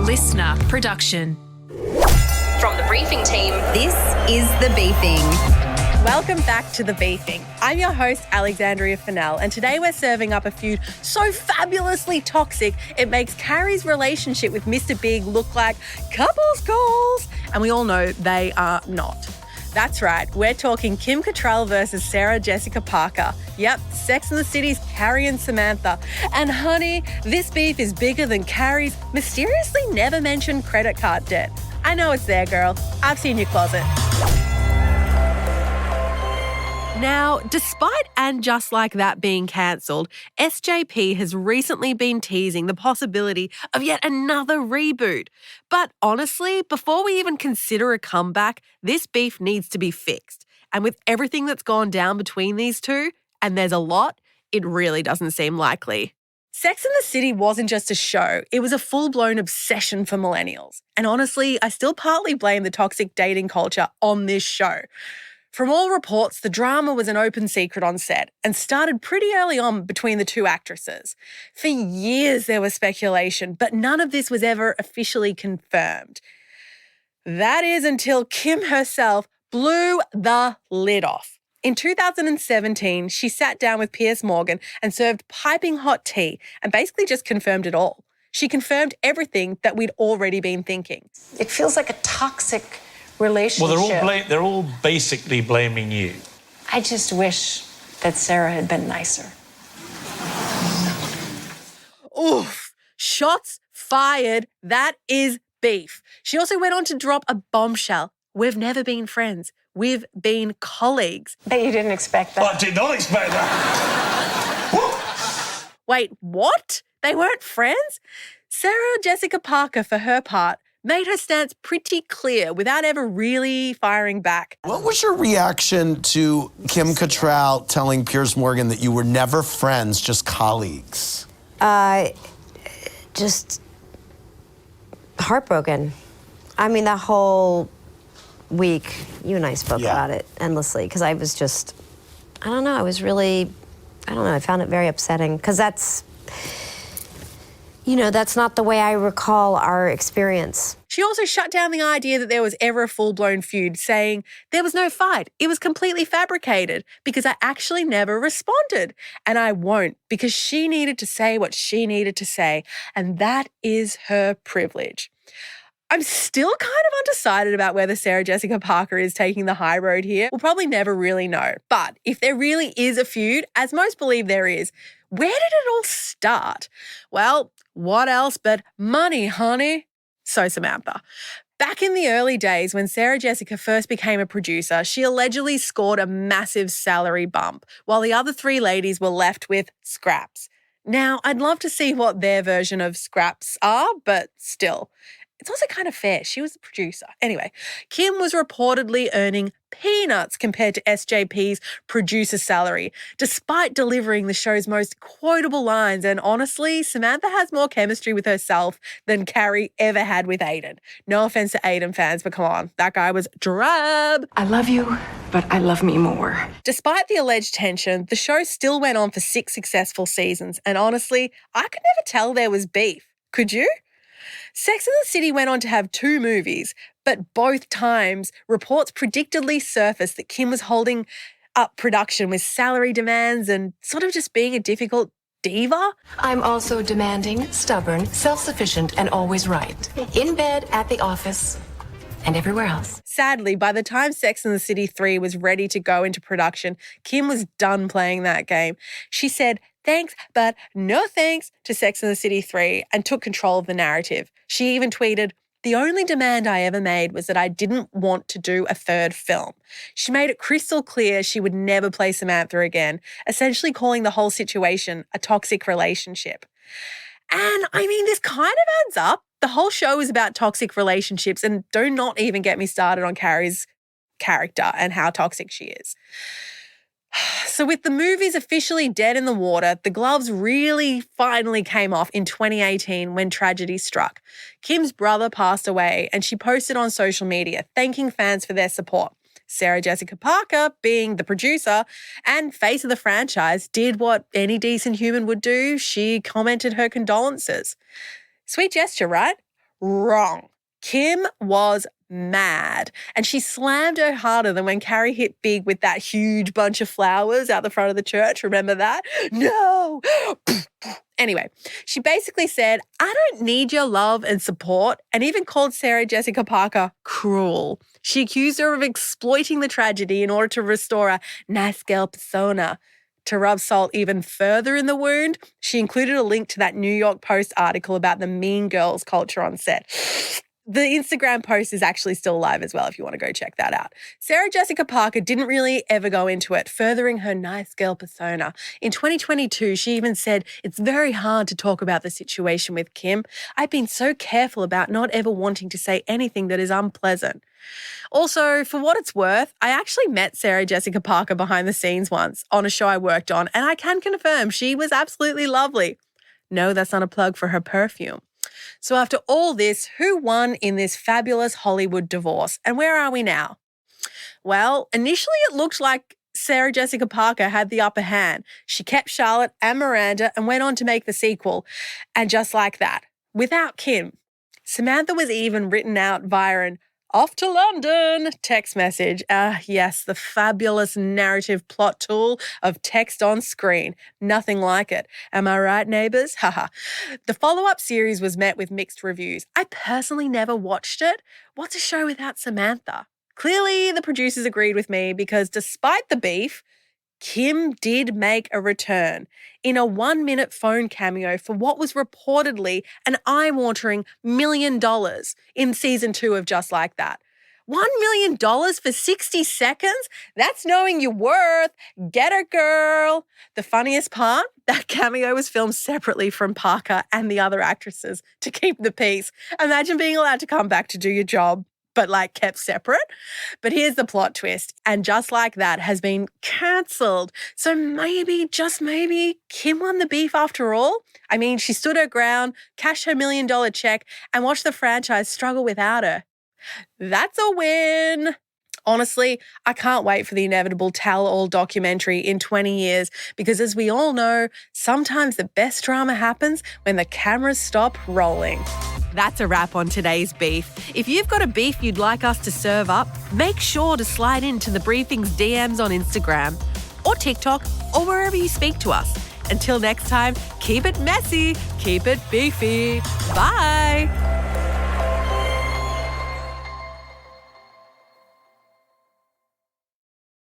listener production. From the briefing team, This is The Beefing. Welcome back to The Beefing. I'm your host, Alexandria Funnell, and today we're serving up a feud so fabulously toxic it makes Carrie's relationship with Mr. Big look like couples goals, and we all know they are not. That's right, we're talking Kim Cattrall versus Sarah Jessica Parker. Yep, Sex and the City's Carrie and Samantha. And honey, this beef is bigger than Carrie's mysteriously never mentioned credit card debt. I know it's there, girl. I've seen your closet. Now, despite And Just Like That being cancelled, SJP has recently been teasing the possibility of yet another reboot. But honestly, before we even consider a comeback, this beef needs to be fixed. And with everything that's gone down between these two, and there's a lot, it really doesn't seem likely. Sex and the City wasn't just a show, it was a full-blown obsession for millennials. And honestly, I still partly blame the toxic dating culture on this show. From all reports, the drama was an open secret on set and started pretty early on between the two actresses. For years there was speculation, but none of this was ever officially confirmed. That is until Kim herself blew the lid off. In 2017, she sat down with Piers Morgan and served piping hot tea and basically just confirmed it all. She confirmed everything that we'd already been thinking. It feels like a toxic relationship. Well, they're all basically blaming you. I just wish that Sarah had been nicer. Oof, shots fired. That is beef. She also went on to drop a bombshell. We've never been friends. We've been colleagues. Bet you didn't expect that. I did not expect that. Wait, what? They weren't friends? Sarah Jessica Parker, for her part, made her stance pretty clear without ever really firing back. What was your reaction to Kim Cattrall telling Piers Morgan that you were never friends, just colleagues? Just heartbroken. I mean, that whole week, you and I spoke about it endlessly because I was just, I don't know, I found it very upsetting because that's not the way I recall our experience. She also shut down the idea that there was ever a full-blown feud, saying there was no fight. It was completely fabricated because I actually never responded. And I won't because she needed to say what she needed to say, and that is her privilege. I'm still kind of undecided about whether Sarah Jessica Parker is taking the high road here. We'll probably never really know. But if there really is a feud, as most believe there is, where did it all start? Well, what else but money, honey? So Samantha. Back in the early days when Sarah Jessica first became a producer, she allegedly scored a massive salary bump, while the other three ladies were left with scraps. Now, I'd love to see what their version of scraps are, but still. It's also kind of fair. She was the producer. Anyway, Kim was reportedly earning peanuts compared to SJP's producer salary, despite delivering the show's most quotable lines. And honestly, Samantha has more chemistry with herself than Carrie ever had with Aiden. No offense to Aiden fans, but come on, that guy was drab. I love you, but I love me more. Despite the alleged tension, the show still went on for 6 successful seasons. And honestly, I could never tell there was beef. Could you? Sex and the City went on to have 2 movies, but both times reports predictably surfaced that Kim was holding up production with salary demands and sort of just being a difficult diva. I'm also demanding, stubborn, self-sufficient, and always right. In bed, at the office, and everywhere else. Sadly, by the time Sex and the City 3 was ready to go into production, Kim was done playing that game. She said, thanks, but no thanks to Sex and the City 3 and took control of the narrative. She even tweeted, the only demand I ever made was that I didn't want to do a 3rd film. She made it crystal clear she would never play Samantha again, essentially calling the whole situation a toxic relationship. And I mean, this kind of adds up. The whole show is about toxic relationships, and do not even get me started on Carrie's character and how toxic she is. So with the movies officially dead in the water, the gloves really finally came off in 2018 when tragedy struck. Kim's brother passed away and she posted on social media thanking fans for their support. Sarah Jessica Parker, being the producer and face of the franchise, did what any decent human would do. She commented her condolences. Sweet gesture, right? Wrong. Kim was mad, and she slammed her harder than when Carrie hit big with that huge bunch of flowers out the front of the church. Remember that? No! Anyway, she basically said, I don't need your love and support, and even called Sarah Jessica Parker cruel. She accused her of exploiting the tragedy in order to restore a nice girl persona. To rub salt even further in the wound, she included a link to that New York Post article about the mean girls culture on set. The Instagram post is actually still live as well if you want to go check that out. Sarah Jessica Parker didn't really ever go into it, furthering her nice girl persona. In 2022, she even said, it's very hard to talk about the situation with Kim. I've been so careful about not ever wanting to say anything that is unpleasant. Also, for what it's worth, I actually met Sarah Jessica Parker behind the scenes once on a show I worked on, and I can confirm she was absolutely lovely. No, that's not a plug for her perfume. So after all this, who won in this fabulous Hollywood divorce? And where are we now? Well, initially it looked like Sarah Jessica Parker had the upper hand. She kept Charlotte and Miranda and went on to make the sequel. And just like that, without Kim, Samantha was even written out via an off to London text message. Yes, the fabulous narrative plot tool of text on screen. Nothing like it. Am I right, neighbours? Haha. The follow-up series was met with mixed reviews. I personally never watched it. What's a show without Samantha? Clearly, the producers agreed with me because despite the beef, Kim did make a return in a 1-minute phone cameo for what was reportedly an eye-watering $1 million in season 2 of Just Like That. $1 million for 60 seconds? That's knowing your worth. Get it, girl. The funniest part, that cameo was filmed separately from Parker and the other actresses to keep the peace. Imagine being allowed to come back to do your job, but kept separate. But here's the plot twist. And Just Like That has been cancelled. So maybe, just maybe, Kim won the beef after all? I mean, she stood her ground, cashed her $1 million check, and watched the franchise struggle without her. That's a win. Honestly, I can't wait for the inevitable tell-all documentary in 20 years because as we all know, sometimes the best drama happens when the cameras stop rolling. That's a wrap on today's beef. If you've got a beef you'd like us to serve up, make sure to slide into the Briefing's DMs on Instagram or TikTok or wherever you speak to us. Until next time, keep it messy, keep it beefy. Bye.